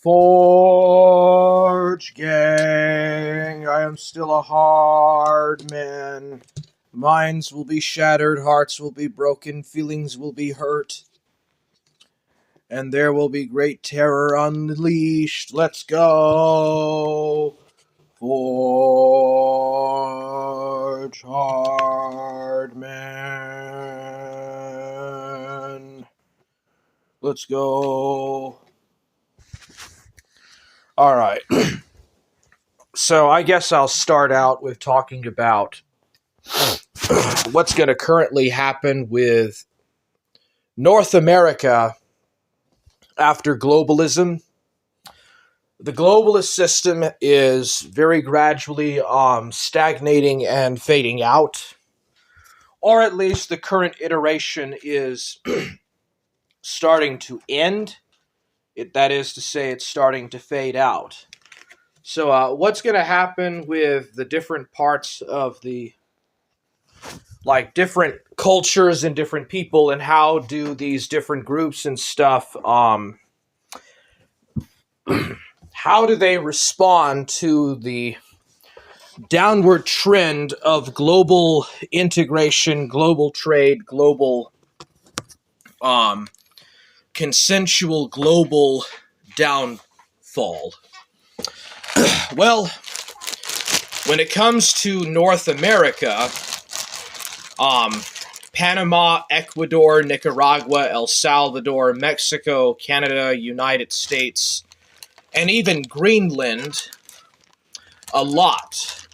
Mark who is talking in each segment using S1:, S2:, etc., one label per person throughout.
S1: Forge, gang, I am still a hard man. Minds will be shattered, hearts will be broken, feelings will be hurt. And there will be great terror unleashed. Let's go! Forge, hard man. Let's go. All right. So I guess I'll start out with talking about what's going to currently happen with North America after globalism. The globalist system is very gradually stagnating and fading out, or at least the current iteration is starting to end. That is to say, it's starting to fade out. So what's going to happen with the different parts of the, like, different cultures and different people, and how do these different groups and stuff, how do they respond to the downward trend of global integration, global trade, global consensual global downfall? Well, when it comes to North America, Panama, Ecuador, Nicaragua, El Salvador, Mexico, Canada, United States, and even Greenland, a lot.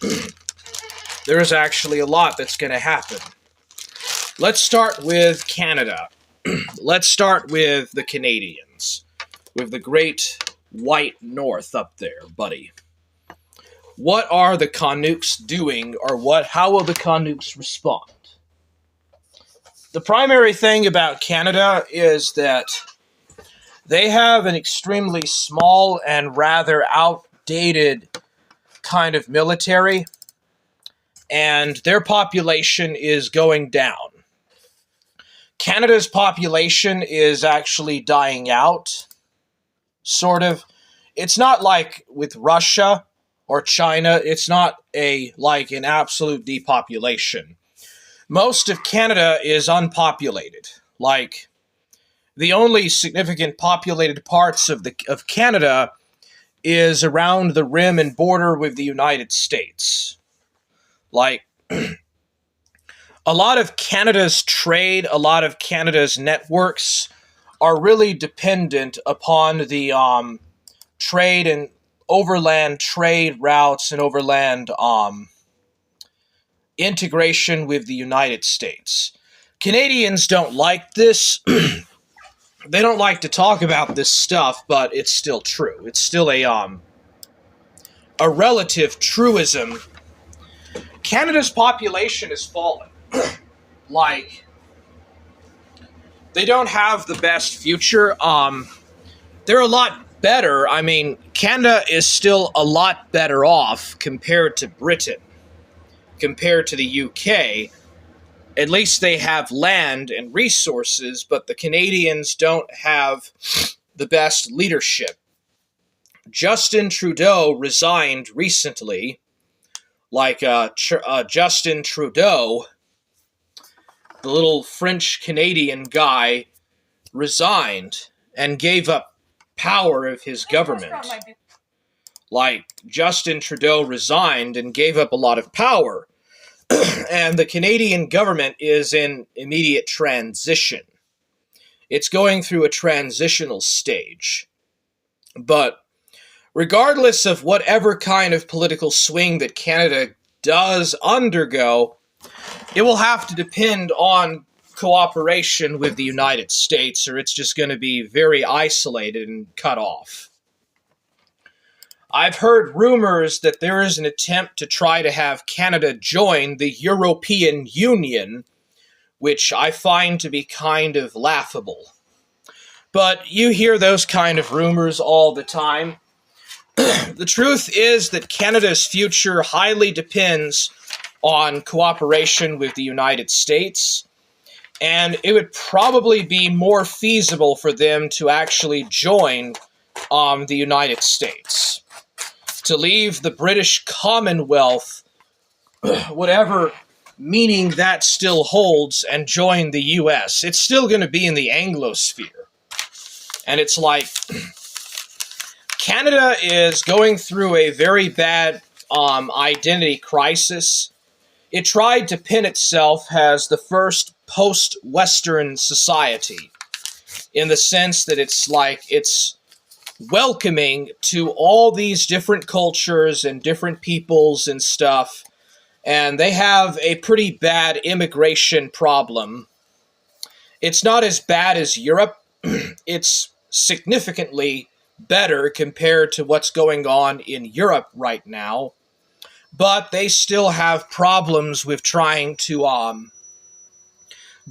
S1: There's actually a lot that's going to happen. Let's start with Canada. Let's start with the Canadians, with the great white north up there, buddy. What are the Canucks doing, or how will the Canucks respond? The primary thing about Canada is that they have an extremely small and rather outdated kind of military, and their population is going down. Canada's population is actually dying out, sort of. It's not like with Russia or China. It's not like an absolute depopulation. Most of Canada is unpopulated. Like, the only significant populated parts of Canada is around the rim and border with the United States. Like, a lot of Canada's trade, a lot of Canada's networks are really dependent upon the trade and overland trade routes and overland integration with the United States. Canadians don't like this. They don't like to talk about this stuff, but it's still true. It's still a relative truism. Canada's population is falling. Like, they don't have the best future. They're a lot better. I mean, Canada is still a lot better off compared to Britain, compared to the UK. At least they have land and resources, but the Canadians don't have the best leadership. Justin Trudeau resigned recently. Like, Justin Trudeau, the little French-Canadian guy, resigned and gave up power of his government. Like, Justin Trudeau resigned and gave up a lot of power. And the Canadian government is in immediate transition. It's going through a transitional stage. But regardless of whatever kind of political swing that Canada does undergo, it will have to depend on cooperation with the United States, or it's just going to be very isolated and cut off. I've heard rumors that there is an attempt to try to have Canada join the European Union, which I find to be kind of laughable. But you hear those kind of rumors all the time. The truth is that Canada's future highly depends on cooperation with the United States, and it would probably be more feasible for them to actually join the United States, to leave the British Commonwealth, whatever meaning that still holds, and join the US. It's still going to be in the Anglosphere. And it's like Canada is going through a very bad identity crisis. It tried to pin itself as the first post-Western society, in the sense that it's like it's welcoming to all these different cultures and different peoples and stuff, and they have a pretty bad immigration problem. It's not as bad as Europe. It's significantly better compared to what's going on in Europe right now, but they still have problems with trying to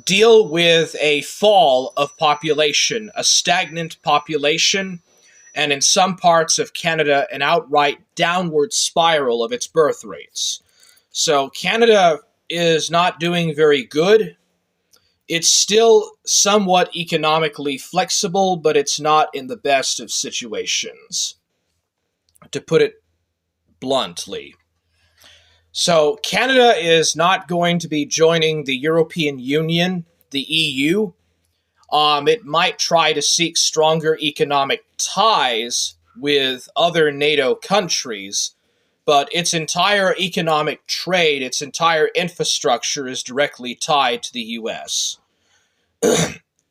S1: deal with a fall of population, a stagnant population, and in some parts of Canada, an outright downward spiral of its birth rates. So Canada is not doing very good. It's still somewhat economically flexible, but it's not in the best of situations, to put it bluntly. So Canada is not going to be joining the European Union, the EU. It might try to seek stronger economic ties with other NATO countries, but its entire economic trade, its entire infrastructure is directly tied to the US.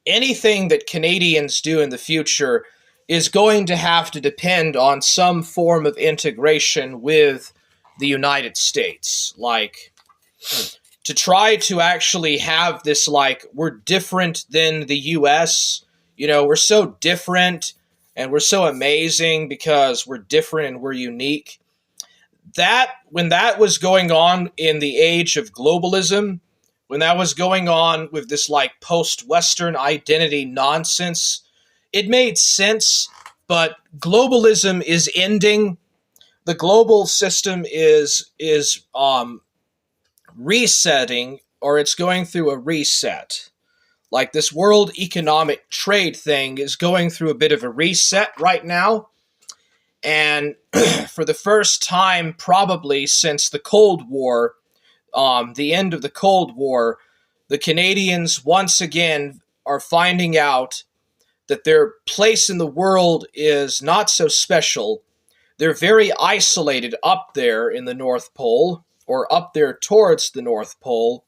S1: Anything that Canadians do in the future is going to have to depend on some form of integration with the United States. Like, to try to actually have this, like, we're different than the US, we're so different and we're so amazing because we're different and we're unique. When that was going on in the age of globalism, when that was going on with this like post-Western identity nonsense, it made sense, but globalism is ending. The global system is resetting, or it's going through a reset. Like, this world economic trade thing is going through a bit of a reset right now. And for the first time probably since the Cold War, the end of the Cold War, the Canadians once again are finding out that their place in the world is not so special. They're very isolated up there in the North Pole, or up there towards the North Pole.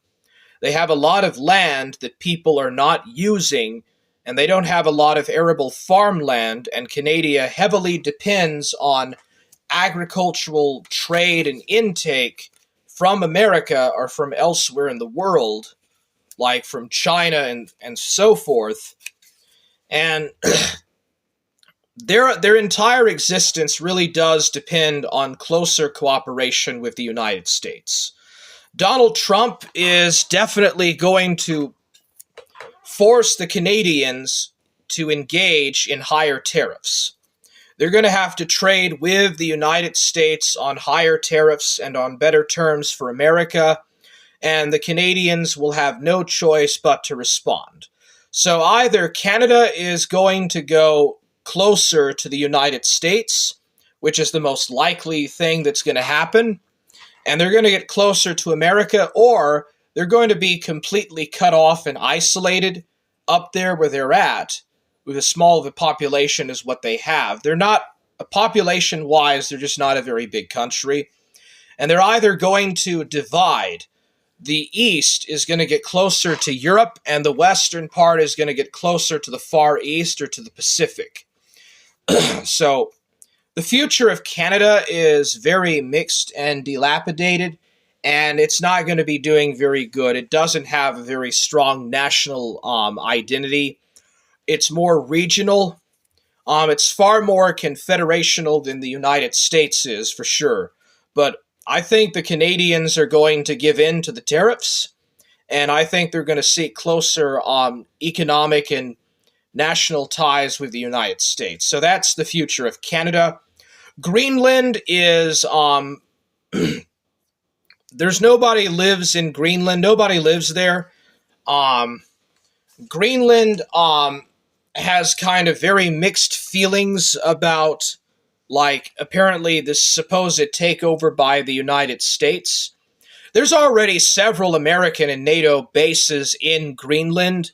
S1: They have a lot of land that people are not using, and they don't have a lot of arable farmland, and Canada heavily depends on agricultural trade and intake from America or from elsewhere in the world, like from China and so forth. And their entire existence really does depend on closer cooperation with the United States. Donald Trump is definitely going to force the Canadians to engage in higher tariffs. They're going to have to trade with the United States on higher tariffs and on better terms for America, and the Canadians will have no choice but to respond. So either Canada is going to go closer to the United States, which is the most likely thing that's going to happen, and they're going to get closer to America, or they're going to be completely cut off and isolated up there where they're at, with as small of a population as what they have. They're not, population-wise, they're just not a very big country. And they're either going to divide. The East is going to get closer to Europe, and the Western part is going to get closer to the Far East or to the Pacific. So the future of Canada is very mixed and dilapidated, and it's not going to be doing very good. It doesn't have a very strong national identity. It's more regional. It's far more confederational than the United States is, for sure. But I think the Canadians are going to give in to the tariffs, and I think they're going to seek closer economic and national ties with the United States. So that's the future of Canada. Greenland is, there's nobody lives in Greenland. Nobody lives there. Greenland has kind of very mixed feelings about, like, apparently this supposed takeover by the United States. There's already several American and NATO bases in Greenland,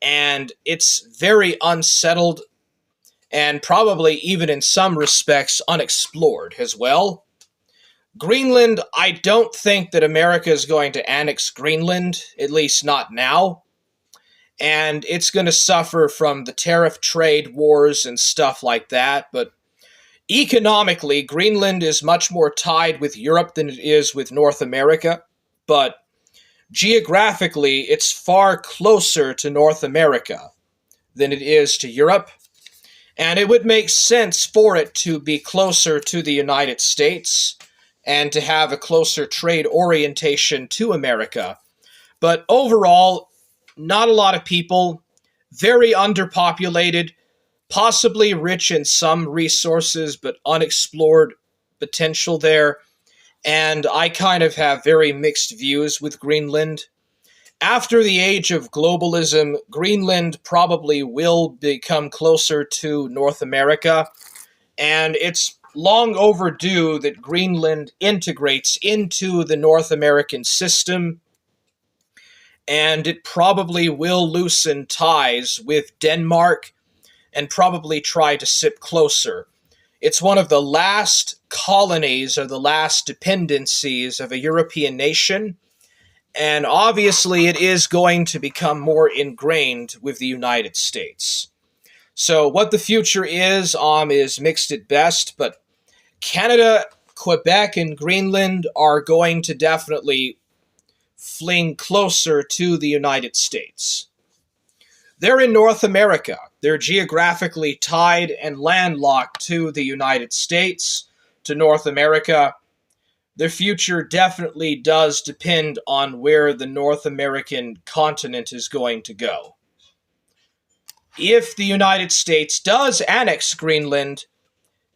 S1: and it's very unsettled and probably even in some respects unexplored as well. Greenland, I don't think that America is going to annex Greenland, at least not now. And it's going to suffer from the tariff trade wars and stuff like that. But economically, Greenland is much more tied with Europe than it is with North America. But geographically, it's far closer to North America than it is to Europe. And it would make sense for it to be closer to the United States and to have a closer trade orientation to America. But overall, not a lot of people, very underpopulated, possibly rich in some resources, but unexplored potential there. And I kind of have very mixed views with Greenland. After the age of globalism, Greenland probably will become closer to North America, and it's long overdue that Greenland integrates into the North American system, and it probably will loosen ties with Denmark and probably try to sit closer. It's one of the last colonies or the last dependencies of a European nation, and obviously it is going to become more ingrained with the United States. So what the future is mixed at best, but Canada, Quebec, and Greenland are going to definitely fling closer to the United States. They're in North America. They're geographically tied and landlocked to the United States, to North America. Their future definitely does depend on where the North American continent is going to go. If the United States does annex Greenland,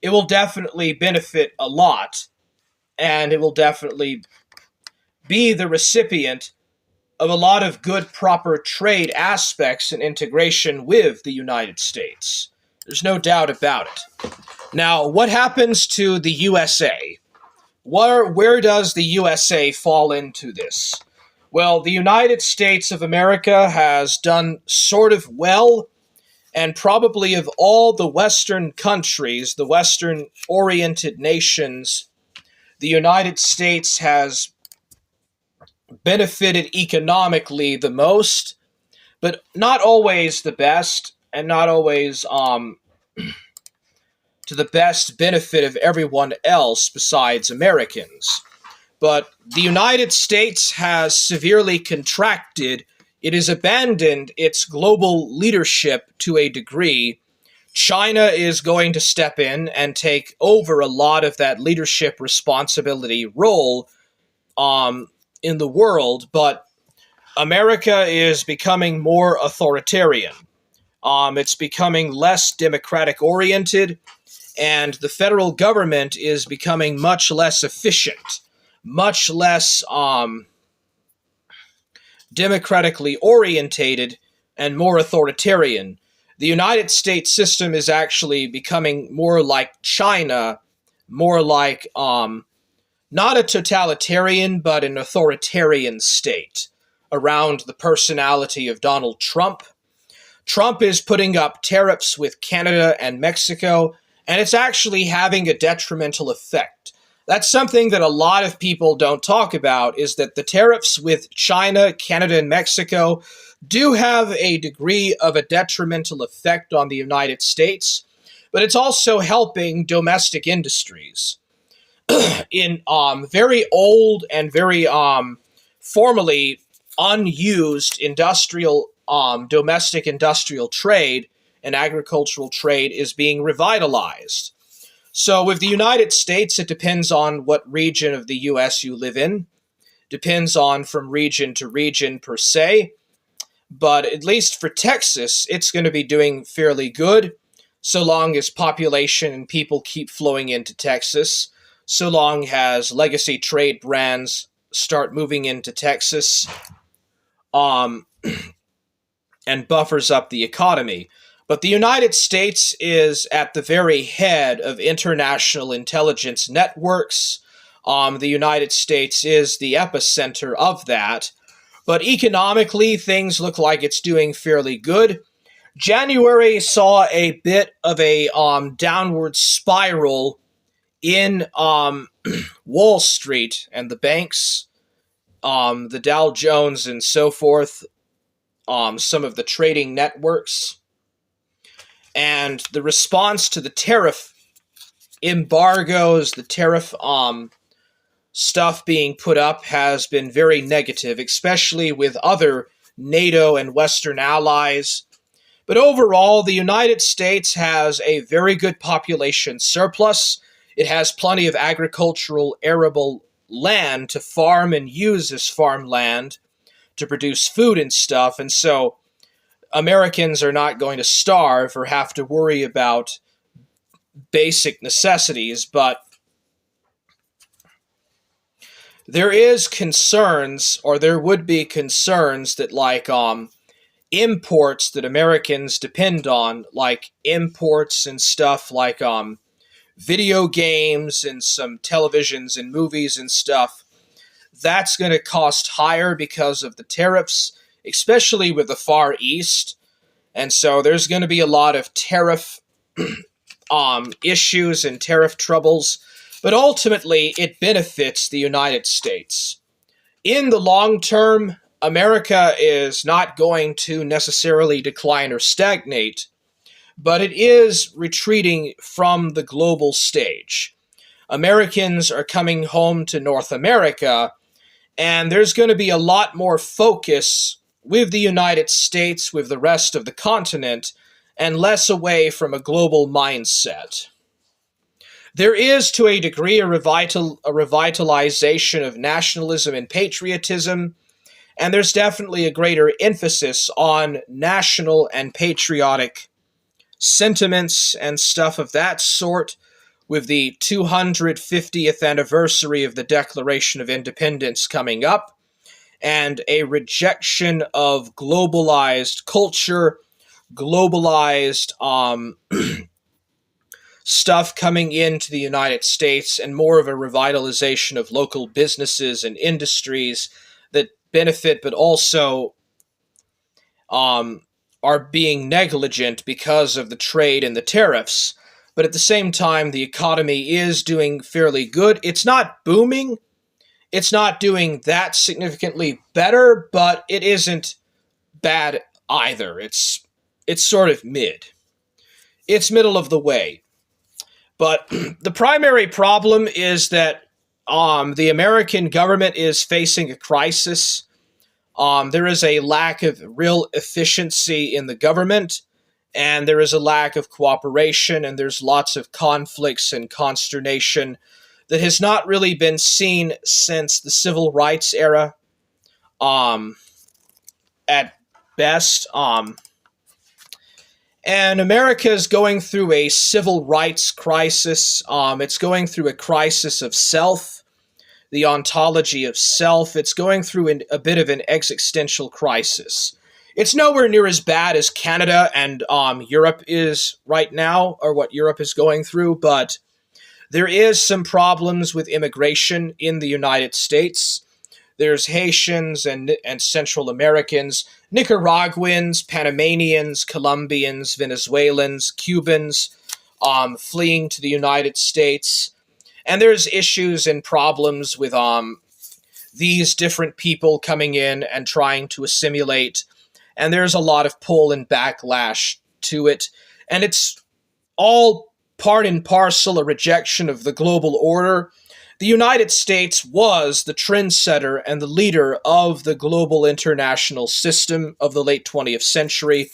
S1: it will definitely benefit a lot, and it will definitely be the recipient of a lot of good, proper trade aspects and integration with the United States. There's no doubt about it. Now, what happens to the USA? Where does the USA fall into this? Well, the United States of America has done sort of well, and probably of all the Western countries, the Western-oriented nations, the United States has benefited economically the most, but not always the best, and not always to the best benefit of everyone else besides Americans. But the United States has severely contracted. It has abandoned its global leadership to a degree. China is going to step in and take over a lot of that leadership responsibility role in the world, but America is becoming more authoritarian. It's becoming less democratic-oriented, and the federal government is becoming much less efficient, much less democratically orientated, and more authoritarian. The United States system is actually becoming more like China, more like not a totalitarian, but an authoritarian state around the personality of Donald Trump. Trump is putting up tariffs with Canada and Mexico, and it's actually having a detrimental effect. That's something that a lot of people don't talk about, is that the tariffs with China, Canada, and Mexico do have a degree of a detrimental effect on the United States, but it's also helping domestic industries. In very old and very formerly unused domestic industrial trade and agricultural trade is being revitalized. So with the United States, it depends on what region of the U.S. you live in. Depends on from region to region per se. But at least for Texas, it's going to be doing fairly good, so long as population and people keep flowing into Texas, so long as legacy trade brands start moving into Texas, and buffers up the economy. But the United States is at the very head of international intelligence networks. The United States is the epicenter of that. But economically, things look like it's doing fairly good. January saw a bit of a downward spiral in Wall Street and the banks, the Dow Jones and so forth, some of the trading networks. And the response to the tariff embargoes, the tariff stuff being put up has been very negative, especially with other NATO and Western allies. But overall, the United States has a very good population surplus. It has plenty of agricultural arable land to farm and use as farmland to produce food and stuff. And so Americans are not going to starve or have to worry about basic necessities. But there is concerns, or there would be concerns that like imports that Americans depend on, like imports and stuff like video games and some televisions and movies and stuff, that's going to cost higher because of the tariffs, especially with the Far East. And so there's going to be a lot of tariff issues and tariff troubles, but ultimately it benefits the United States. In the long term, America is not going to necessarily decline or stagnate, but it is retreating from the global stage. Americans are coming home to North America, and there's going to be a lot more focus with the United States, with the rest of the continent, and less away from a global mindset. There is, to a degree, a revitalization of nationalism and patriotism, and there's definitely a greater emphasis on national and patriotic sentiments and stuff of that sort, with the 250th anniversary of the Declaration of Independence coming up, and a rejection of globalized culture, globalized stuff coming into the United States, and more of a revitalization of local businesses and industries that benefit but also are being negligent because of the trade and the tariffs. But at the same time, the economy is doing fairly good. It's not booming. It's not doing that significantly better, but it isn't bad either. It's sort of mid. It's middle of the way. But the primary problem is that the American government is facing a crisis. There is a lack of real efficiency in the government, and there is a lack of cooperation, and there's lots of conflicts and consternation that has not really been seen since the civil rights era, at best. And America is going through a civil rights crisis. It's going through a crisis of self, the ontology of self. It's going through a bit of an existential crisis. It's nowhere near as bad as Canada and Europe is right now, or what Europe is going through, but there is some problems with immigration in the United States. There's Haitians and Central Americans, Nicaraguans, Panamanians, Colombians, Venezuelans, Cubans fleeing to the United States. And there's issues and problems with these different people coming in and trying to assimilate. And there's a lot of pull and backlash to it. And it's all part and parcel a rejection of the global order. The United States was the trendsetter and the leader of the global international system of the late 20th century.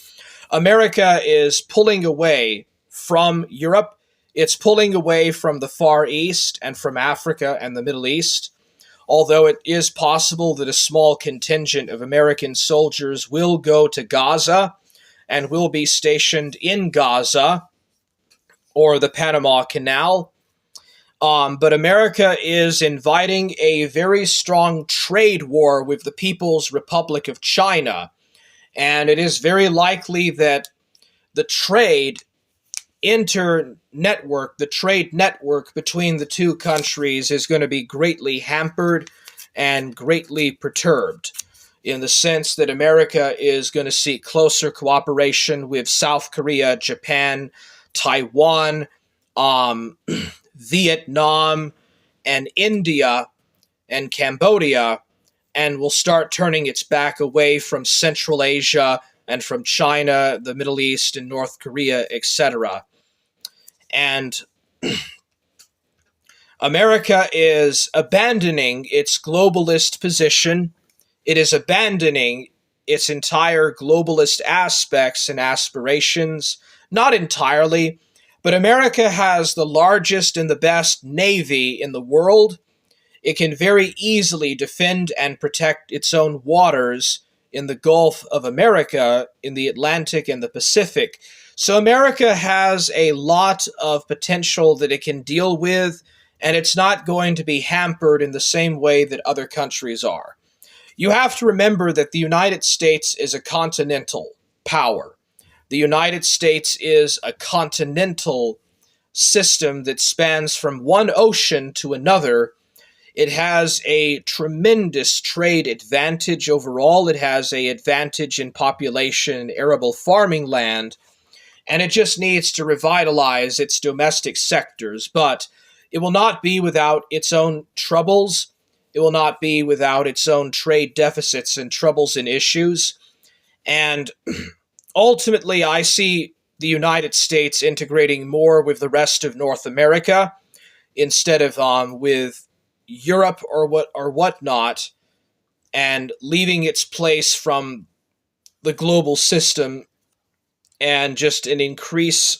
S1: America is pulling away from Europe. It's pulling away from the Far East and from Africa and the Middle East, although it is possible that a small contingent of American soldiers will go to Gaza and will be stationed in Gaza or the Panama Canal. But America is inviting a very strong trade war with the People's Republic of China. And it is very likely that the trade network between the two countries is going to be greatly hampered and greatly perturbed, in the sense that America is going to seek closer cooperation with South Korea, Japan, Taiwan, Vietnam, and India, and Cambodia, and will start turning its back away from Central Asia and from China, the Middle East, and North Korea, etc. And America is abandoning its globalist position. It is abandoning its entire globalist aspects and aspirations. Not entirely, but America has the largest and the best navy in the world. It can very easily defend and protect its own waters in the Gulf of America, in the Atlantic and the Pacific. So America has a lot of potential that it can deal with, and it's not going to be hampered in the same way that other countries are. You have to remember that the United States is a continental power. The United States is a continental system that spans from one ocean to another. It has a tremendous trade advantage overall. It has an advantage in population and arable farming land, and it just needs to revitalize its domestic sectors. But it will not be without its own troubles. It will not be without its own trade deficits and troubles and issues. And ultimately, I see the United States integrating more with the rest of North America instead of with Europe or whatnot, and leaving its place from the global system, and just an increase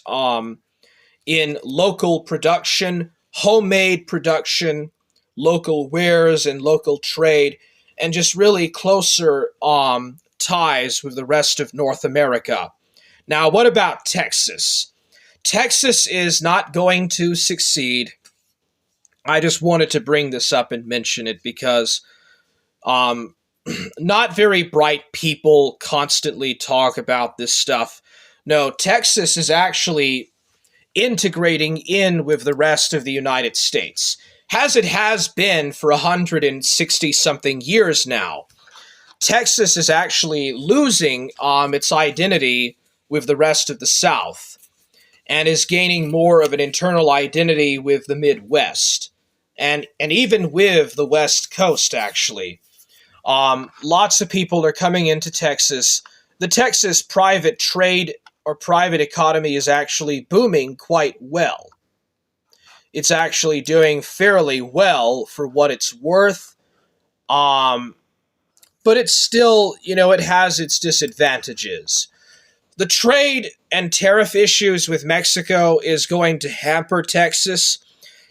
S1: in local production, homemade production, local wares and local trade, and just really closer ties with the rest of North America. Now, what about Texas? Texas is not going to succeed. I just wanted to bring this up and mention it because not very bright people constantly talk about this stuff. No, Texas is actually integrating in with the rest of the United States, as it has been for 160-something years now. Texas is actually losing its identity with the rest of the South, and is gaining more of an internal identity with the Midwest, and even with the West Coast, actually. Lots of people are coming into Texas. The Texas private trade or private economy is actually booming quite well. It's actually doing fairly well for what it's worth. But it's still, it has its disadvantages. The trade and tariff issues with Mexico is going to hamper Texas.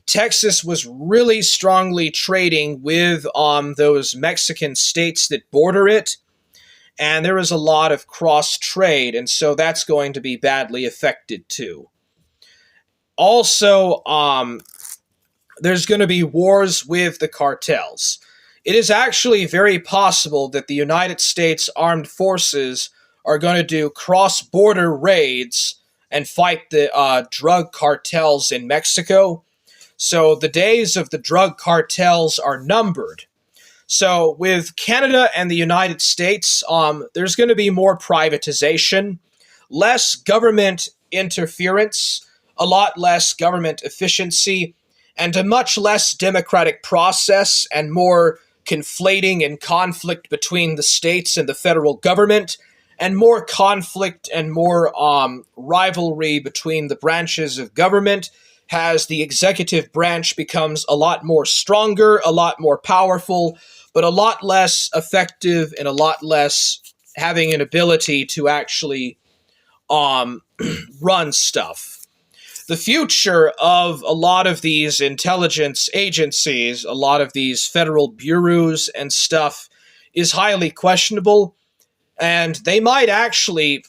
S1: Texas was really strongly trading with those Mexican states that border it, and there is a lot of cross-trade, and so that's going to be badly affected too. Also, there's going to be wars with the cartels. It is actually very possible that the United States Armed Forces are going to do cross-border raids and fight the drug cartels in Mexico. So the days of the drug cartels are numbered. So with Canada and the United States, there's going to be more privatization, less government interference, a lot less government efficiency, and a much less democratic process, and more conflating and conflict between the states and the federal government, and more conflict and more rivalry between the branches of government, as the executive branch becomes a lot more stronger, a lot more powerful, but a lot less effective and a lot less having an ability to actually run stuff. The future of a lot of these intelligence agencies, a lot of these federal bureaus and stuff, is highly questionable, and they might actually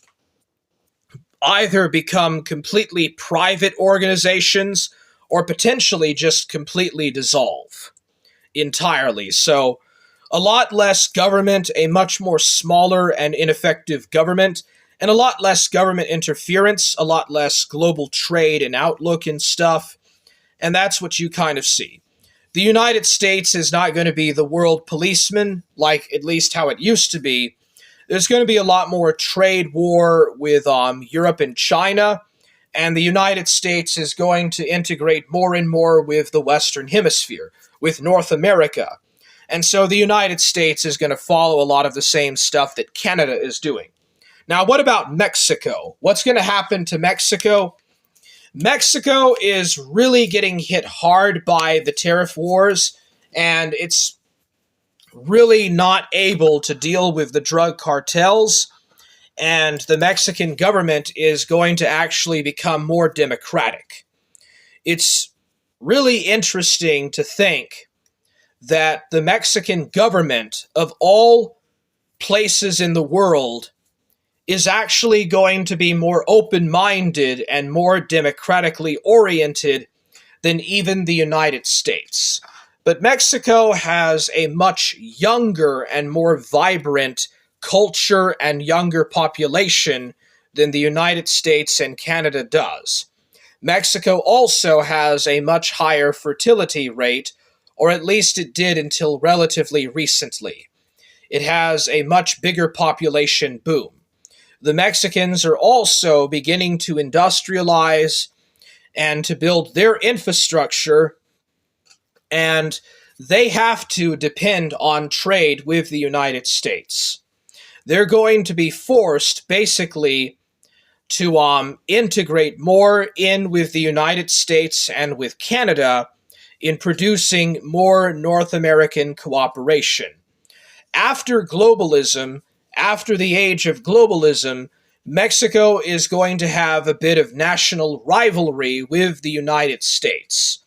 S1: either become completely private organizations or potentially just completely dissolve entirely. So a lot less government, a much more smaller and ineffective government, and a lot less government interference, a lot less global trade and outlook and stuff. And that's what you kind of see. The United States is not going to be the world policeman, like at least how it used to be. There's going to be a lot more trade war with Europe and China, and the United States is going to integrate more and more with the Western Hemisphere, with North America. And so the United States is going to follow a lot of the same stuff that Canada is doing. Now, what about Mexico? What's going to happen to Mexico? Mexico is really getting hit hard by the tariff wars, and it's really not able to deal with the drug cartels, and the Mexican government is going to actually become more democratic. It's really interesting to think that the Mexican government, of all places in the world, is actually going to be more open-minded and more democratically oriented than even the United States. But Mexico has a much younger and more vibrant culture and younger population than the United States and Canada does. Mexico also has a much higher fertility rate, or at least it did until relatively recently. It has a much bigger population boom. The Mexicans are also beginning to industrialize and to build their infrastructure, and they have to depend on trade with the United States. They're going to be forced, basically, to integrate more in with the United States and with Canada in producing more North American cooperation. After globalism, after the age of globalism, Mexico is going to have a bit of national rivalry with the United States.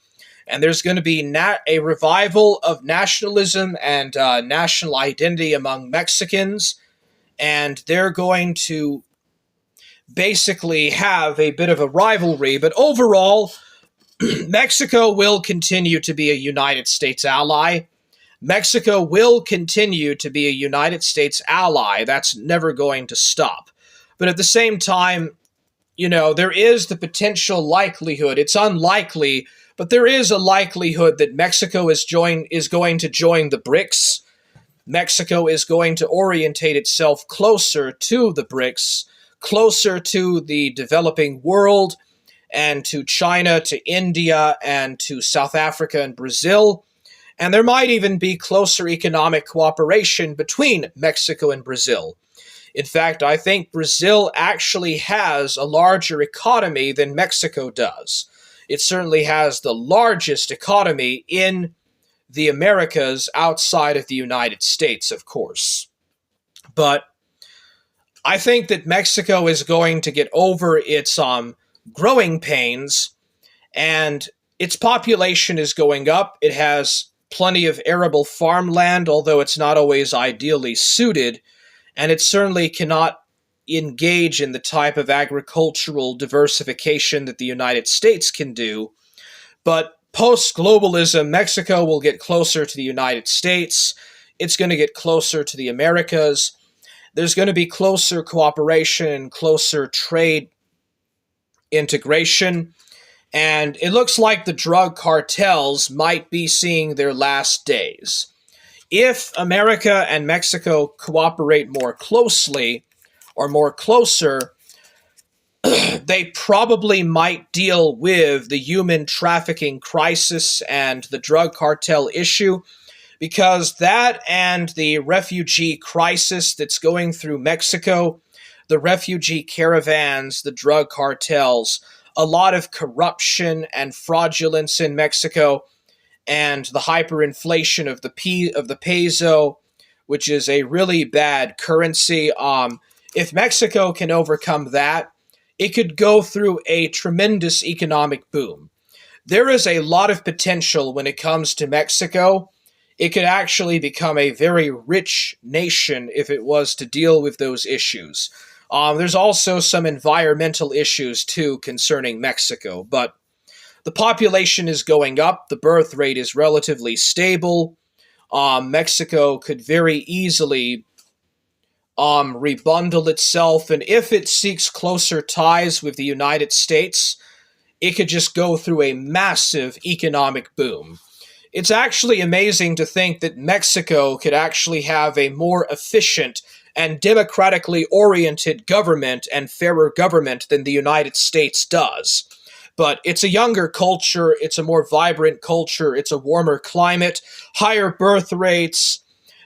S1: And there's going to be a revival of nationalism and national identity among Mexicans, and they're going to basically have a bit of a rivalry. But overall, Mexico will continue to be a United States ally. Mexico will continue to be a United States ally. That's never going to stop. But at the same time, there is the potential likelihood, it's unlikely, but there is a likelihood that Mexico is going to join the BRICS. Mexico is going to orientate itself closer to the BRICS, closer to the developing world, and to China, to India, and to South Africa and Brazil. And there might even be closer economic cooperation between Mexico and Brazil. In fact, I think Brazil actually has a larger economy than Mexico does. It certainly has the largest economy in the Americas outside of the United States, of course. But I think that Mexico is going to get over its growing pains, and its population is going up. It has plenty of arable farmland, although it's not always ideally suited, and it certainly cannot engage in the type of agricultural diversification that the United States can do. But post-globalism, Mexico will get closer to the United States. It's going to get closer to the Americas. There's going to be closer cooperation, closer trade integration, and it looks like the drug cartels might be seeing their last days. If America and Mexico cooperate more closely, or more closer, they probably might deal with the human trafficking crisis and the drug cartel issue, because that and the refugee crisis that's going through Mexico, the refugee caravans, the drug cartels, a lot of corruption and fraudulence in Mexico, and the hyperinflation of the peso, which is a really bad currency. If Mexico can overcome that, it could go through a tremendous economic boom. There is a lot of potential when it comes to Mexico. It could actually become a very rich nation if it was to deal with those issues. There's also some environmental issues, too, concerning Mexico, but the population is going up. The birth rate is relatively stable. Mexico could very easily rebundle itself, and if it seeks closer ties with the United States, it could just go through a massive economic boom. It's actually amazing to think that Mexico could actually have a more efficient and democratically oriented government and fairer government than the United States does. But it's a younger culture, it's a more vibrant culture, it's a warmer climate, higher birth rates,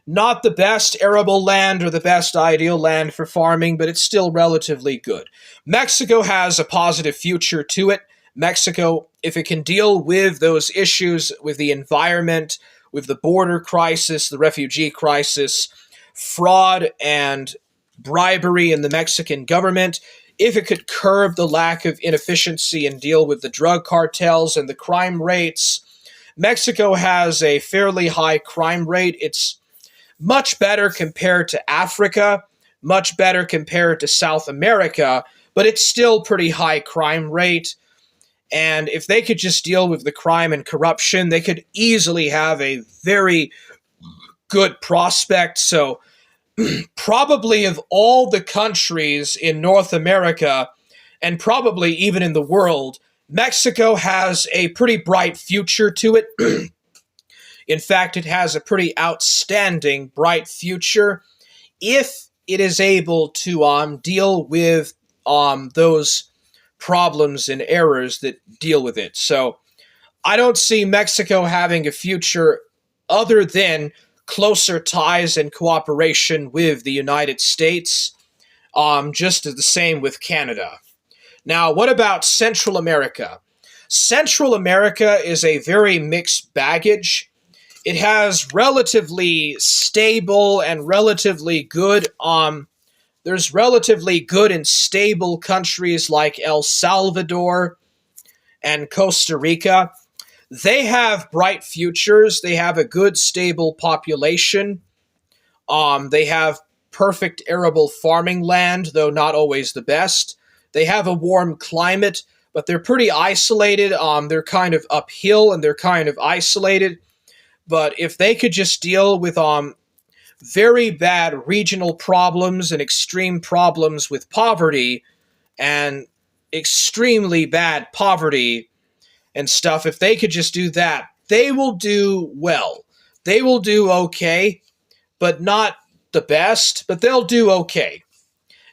S1: not the best arable land or the best ideal land for farming, but it's still relatively good. Mexico has a positive future to it. Mexico, if it can deal with those issues with the environment, with the border crisis, the refugee crisis, fraud and bribery in the Mexican government, if it could curb the lack of inefficiency and deal with the drug cartels and the crime rates, Mexico has a fairly high crime rate. It's much better compared to Africa, much better compared to South America, but it's still pretty high crime rate. And if they could just deal with the crime and corruption, they could easily have a very good prospect. So probably of all the countries in North America, and probably even in the world, Mexico has a pretty bright future to it. In fact, it has a pretty outstanding, bright future if it is able to deal with those problems and errors that deal with it. So I don't see Mexico having a future other than closer ties and cooperation with the United States, just as the same with Canada. Now, what about Central America? Central America is a very mixed baggage. It has relatively stable and relatively good, there's relatively good and stable countries like El Salvador and Costa Rica. They have bright futures. They have a good, stable population. They have perfect arable farming land, though not always the best. They have a warm climate, but they're pretty isolated. They're kind of uphill and they're kind of isolated. But if they could just deal with very bad regional problems and extreme problems with poverty and extremely bad poverty and stuff, if they could just do that, they will do well. They will do okay, but not the best, but they'll do okay.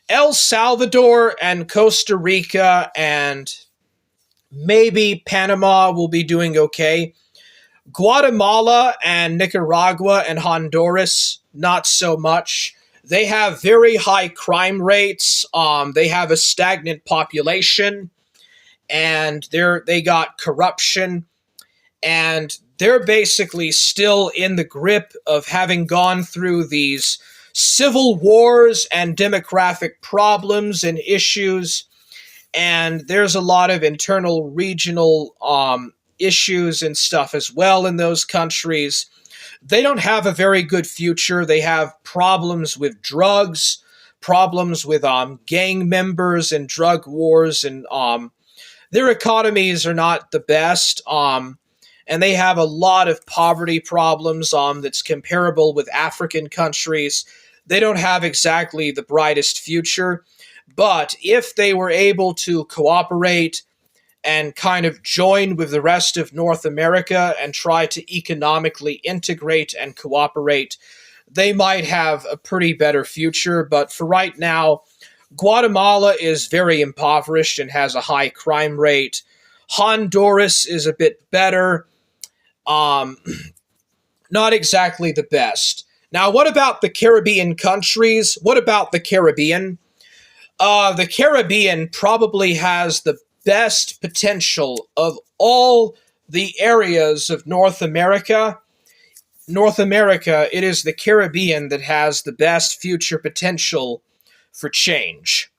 S1: El Salvador and Costa Rica and maybe Panama will be doing okay. Guatemala and Nicaragua and Honduras, not so much. They have very high crime rates. They have a stagnant population, and they got corruption, and they're basically still in the grip of having gone through these civil wars and demographic problems and issues, and there's a lot of internal regional issues and stuff as well in those countries. They don't have a very good future. They have problems with drugs, problems with gang members and drug wars, and their economies are not the best. And they have a lot of poverty problems that's comparable with African countries. They don't have exactly the brightest future. But if they were able to cooperate and kind of join with the rest of North America and try to economically integrate and cooperate, they might have a pretty better future. But for right now, Guatemala is very impoverished and has a high crime rate. Honduras is a bit better. Not exactly the best. Now, what about the Caribbean countries? What about the Caribbean? The Caribbean probably has the best potential of all the areas of North America. North America, it is the Caribbean that has the best future potential for change.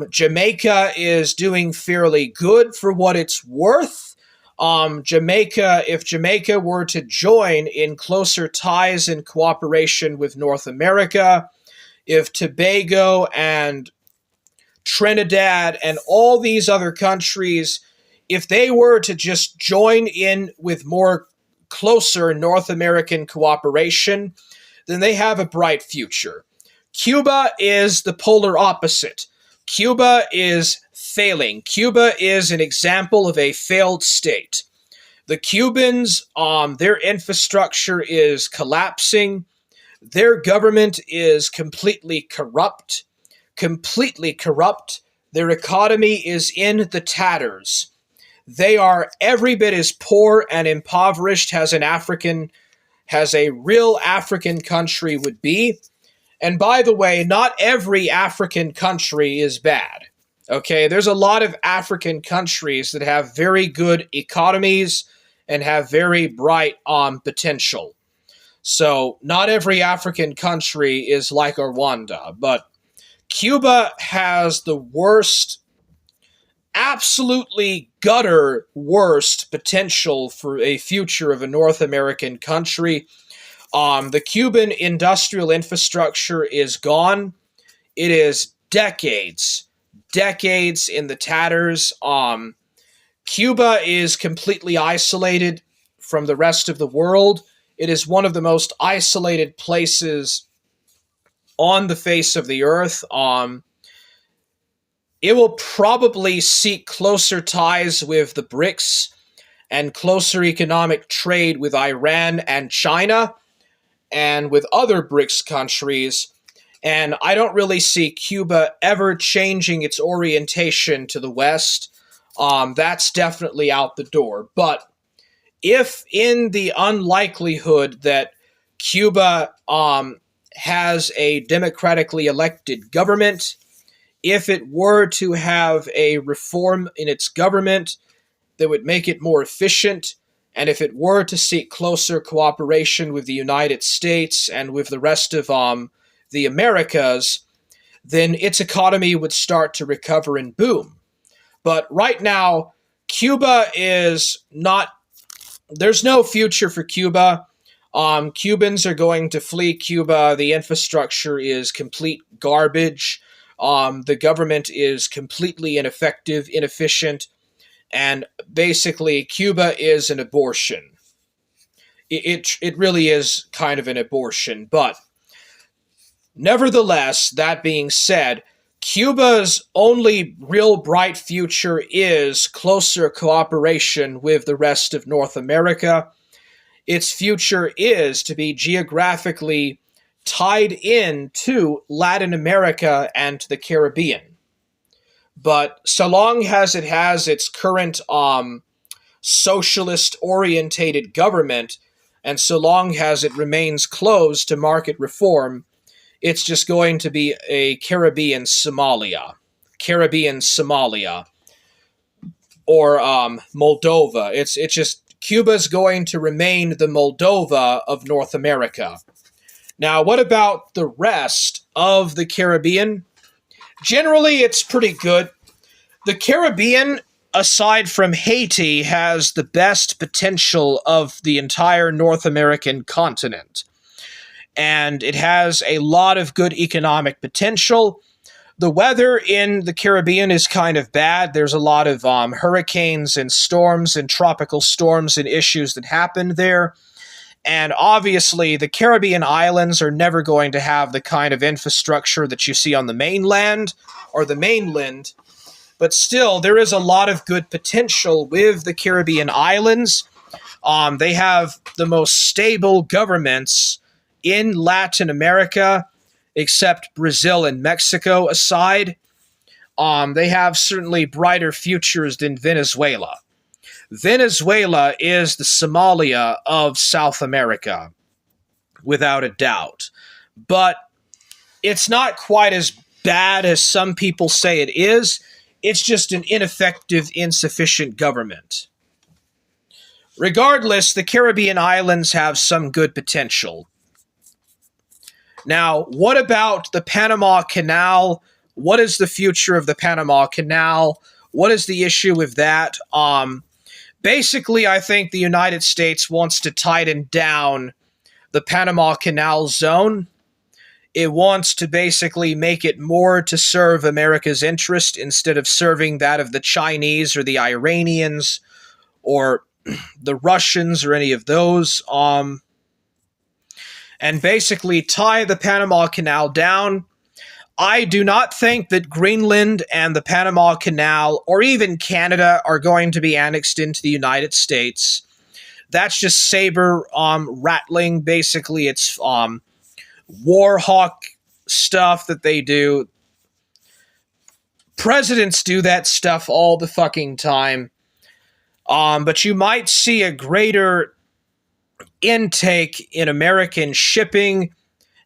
S1: Jamaica is doing fairly good for what it's worth. Jamaica, if Jamaica were to join in closer ties and cooperation with North America, if Tobago and Trinidad and all these other countries, if they were to just join in with more closer North American cooperation, then they have a bright future. Cuba is the polar opposite. Cuba is failing. Cuba is an example of a failed state. The Cubans, their infrastructure is collapsing. Their government is completely corrupt. Completely corrupt. Their economy is in the tatters. They are every bit as poor and impoverished as a real African country would be. And by the way, not every African country is bad. Okay, there's a lot of African countries that have very good economies and have very bright potential. So not every African country is like Rwanda, but Cuba has the worst, absolutely gutter worst potential for a future of a North American country. The Cuban industrial infrastructure is gone. It is decades in the tatters. Cuba is completely isolated from the rest of the world. It is one of the most isolated places on the face of the earth. It will probably seek closer ties with the BRICS and closer economic trade with Iran and China and with other BRICS countries. And I don't really see Cuba ever changing its orientation to the West. That's definitely out the door. But if in the unlikelihood that Cuba has a democratically elected government, if it were to have a reform in its government that would make it more efficient, and if it were to seek closer cooperation with the United States and with the rest of the Americas, then its economy would start to recover and boom. But right now, Cuba is not, there's no future for Cuba. Cubans are going to flee Cuba. The infrastructure is complete garbage. The government is completely ineffective, inefficient, and basically Cuba is an abortion. It really is kind of an abortion, but nevertheless, that being said, Cuba's only real bright future is closer cooperation with the rest of North America. Its future is to be geographically tied in to Latin America and to the Caribbean. But so long as it has its current socialist-orientated government, and so long as it remains closed to market reform, it's just going to be a Caribbean Somalia, or Moldova. It's just Cuba's going to remain the Moldova of North America. Now, what about the rest of the Caribbean? Generally, it's pretty good. The Caribbean, aside from Haiti, has the best potential of the entire North American continent. And it has a lot of good economic potential. The weather in the Caribbean is kind of bad. There's a lot of hurricanes and storms and tropical storms and issues that happen there. And obviously, the Caribbean islands are never going to have the kind of infrastructure that you see on the mainland or the mainland. But still, there is a lot of good potential with the Caribbean islands. They have the most stable governments in Latin America, except Brazil and Mexico aside. They have certainly brighter futures than Venezuela. Venezuela is the Somalia of South America, without a doubt. But it's not quite as bad as some people say it is. It's just an ineffective, insufficient government. Regardless, the Caribbean islands have some good potential. Now, what about the Panama Canal? What is the future of the Panama Canal? What is the issue with that? Basically, I think the United States wants to tighten down the Panama Canal zone. It wants to basically make it more to serve America's interest instead of serving that of the Chinese or the Iranians or the Russians or any of those. and basically tie the Panama Canal down. I do not think that Greenland and the Panama Canal or even Canada are going to be annexed into the United States. That's just saber rattling. Basically, it's war hawk stuff that they do. Presidents do that stuff all the fucking time. But you might see a greater intake in American shipping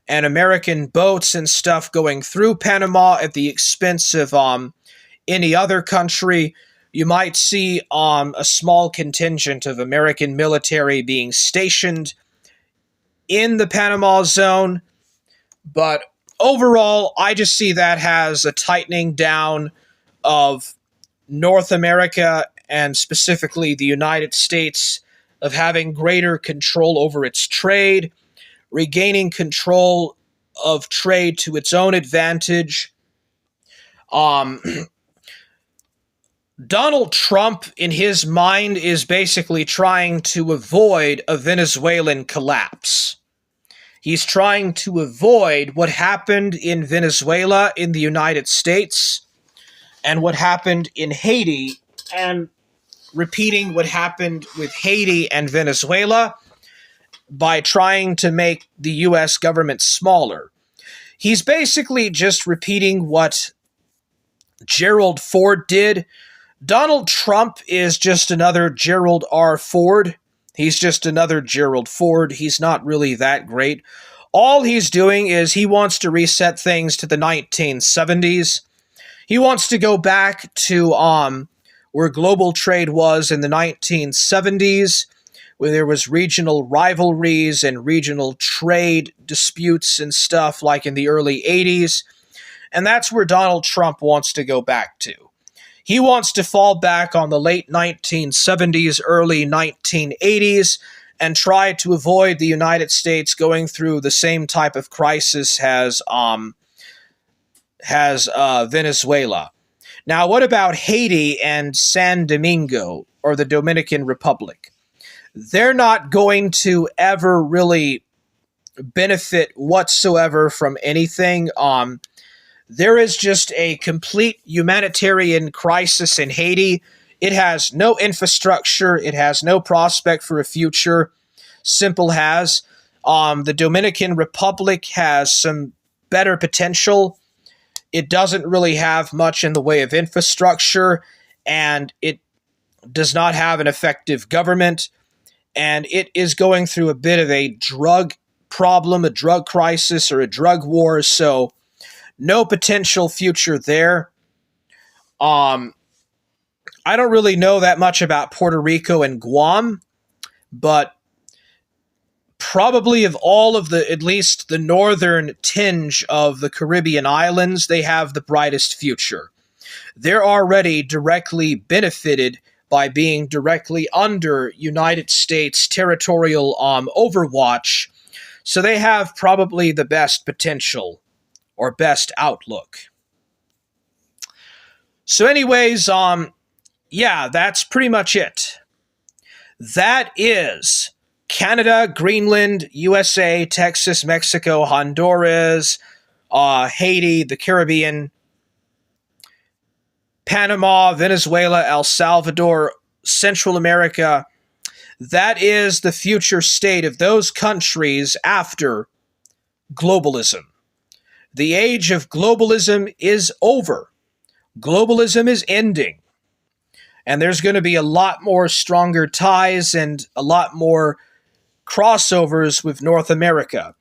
S1: and American boats and stuff going through Panama at the expense of any other country. You might see a small contingent of American military being stationed in the Panama Zone. But overall, I just see that as a tightening down of North America and specifically the United States of having greater control over its trade, regaining control of trade to its own advantage. Donald Trump, in his mind, is basically trying to avoid a Venezuelan collapse. He's trying to avoid what happened in Venezuela in the United States and what happened in Haiti, and repeating what happened with Haiti and Venezuela by trying to make the U.S. government smaller. He's basically just repeating what Gerald Ford did. Donald Trump is just another Gerald R. Ford. He's just another Gerald Ford. He's not really that great. All he's doing is he wants to reset things to the 1970s. He wants to go back to where global trade was in the 1970s, where there was regional rivalries and regional trade disputes and stuff like in the early 80s. And that's where Donald Trump wants to go back to. He wants to fall back on the late 1970s, early 1980s, and try to avoid the United States going through the same type of crisis as Venezuela. Now, what about Haiti and San Domingo, or the Dominican Republic? They're not going to ever really benefit whatsoever from anything. There is just a complete humanitarian crisis in Haiti. It has no infrastructure. It has no prospect for a future. Simple as. The Dominican Republic has some better potential. It doesn't really have much in the way of infrastructure, and it does not have an effective government, and it is going through a bit of a drug problem, a drug crisis, or a drug war, so no potential future there. I don't really know that much about Puerto Rico and Guam, but probably of all of the, at least the northern tinge of the Caribbean islands, they have the brightest future. They're already directly benefited by being directly under United States territorial overwatch, so they have probably the best potential or best outlook. So anyways, yeah, that's pretty much it. That is Canada, Greenland, USA, Texas, Mexico, Honduras, Haiti, the Caribbean, Panama, Venezuela, El Salvador, Central America. That is the future state of those countries after globalism. The age of globalism is over. Globalism is ending. And there's going to be a lot more stronger ties and a lot more crossovers with North America.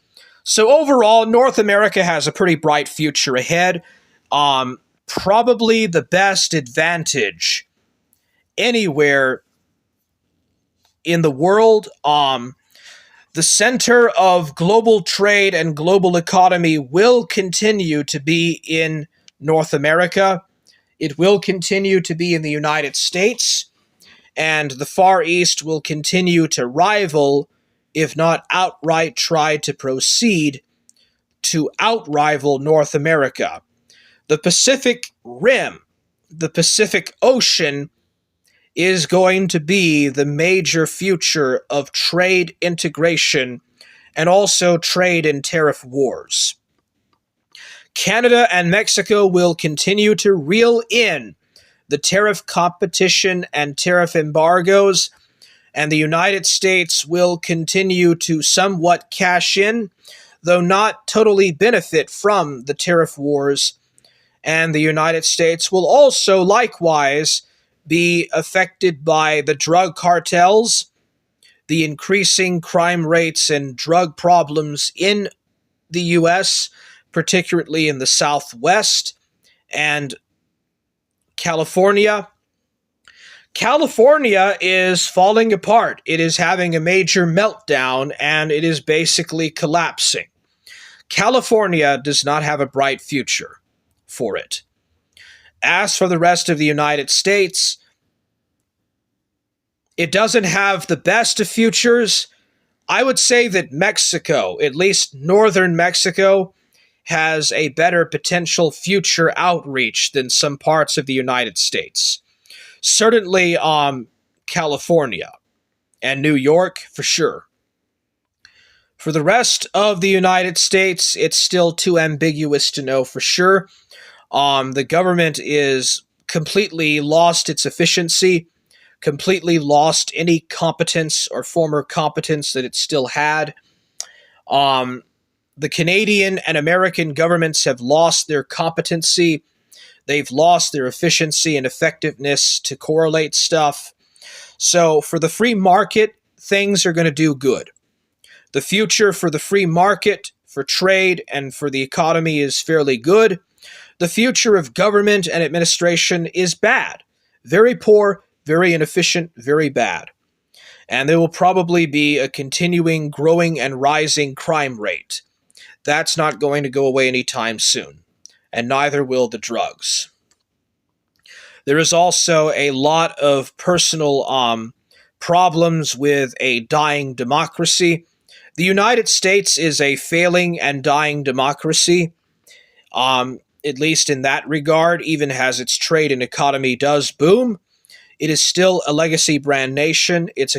S1: So overall, North America has a pretty bright future ahead. Probably the best advantage anywhere in the world. The center of global trade and global economy will continue to be in North America. It will continue to be in the United States, and the Far East will continue to rival, if not outright try to proceed to outrival North America. The Pacific Rim, the Pacific Ocean, is going to be the major future of trade integration and also trade and tariff wars. Canada and Mexico will continue to reel in the tariff competition and tariff embargoes, and the United States will continue to somewhat cash in, though not totally benefit from the tariff wars. And the United States will also likewise be affected by the drug cartels, the increasing crime rates and drug problems in the U.S., particularly in the Southwest and California. California is falling apart. It is having a major meltdown, and it is basically collapsing. California does not have a bright future for it. As for the rest of the United States, it doesn't have the best of futures. I would say that Mexico, at least northern Mexico, has a better potential future outreach than some parts of the United States. Certainly California and New York, for sure. For the rest of the United States, it's still too ambiguous to know for sure. The government is completely lost its efficiency, completely lost any competence or former competence that it still had. The Canadian and American governments have lost their competency. They've lost their efficiency and effectiveness to correlate stuff. So for the free market, things are going to do good. The future for the free market, for trade, and for the economy is fairly good. The future of government and administration is bad. Very poor, very inefficient, very bad. And there will probably be a continuing, growing, and rising crime rate. That's not going to go away anytime soon, and neither will the drugs. There is also a lot of personal problems with a dying democracy. The United States is a failing and dying democracy, at least in that regard, even as its trade and economy does boom. It is still a legacy brand nation. Its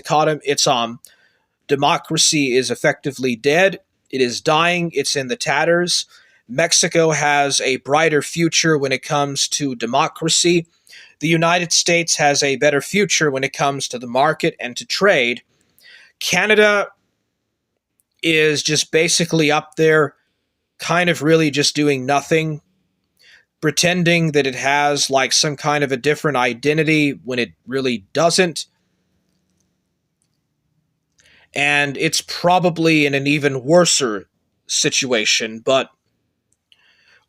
S1: democracy is effectively dead. It is dying. It's in the tatters. Mexico has a brighter future when it comes to democracy. The United States has a better future when it comes to the market and to trade. Canada is just basically up there, kind of really just doing nothing, pretending that it has like some kind of a different identity when it really doesn't. And it's probably in an even worser situation. But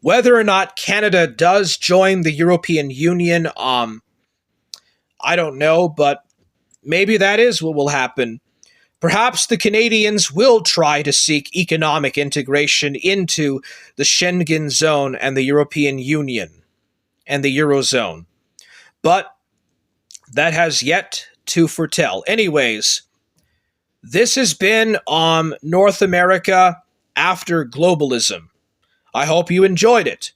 S1: whether or not Canada does join the European Union, I don't know, but maybe that is what will happen. Perhaps the Canadians will try to seek economic integration into the Schengen zone and the European Union and the Eurozone. But that has yet to foretell. Anyways, this has been North America after globalism. I hope you enjoyed it.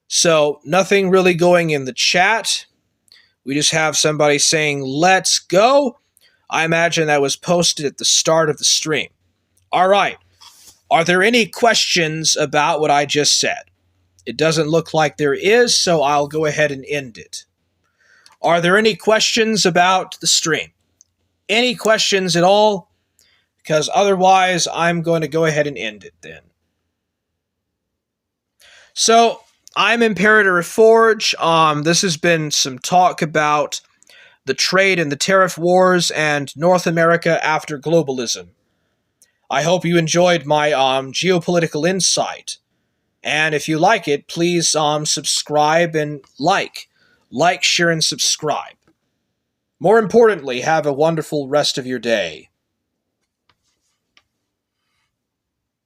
S1: So, nothing really going in the chat. We just have somebody saying, let's go. I imagine that was posted at the start of the stream. All right. Are there any questions about what I just said? It doesn't look like there is, so I'll go ahead and end it. Are there any questions about the stream? Any questions at all? Because otherwise, I'm going to go ahead and end it then. So, I'm Imperator Forge. This has been some talk about the trade and the tariff wars and North America after globalism. I hope you enjoyed my geopolitical insight. And if you like it, please subscribe and like. Like, share, and subscribe. More importantly, have a wonderful rest of your day.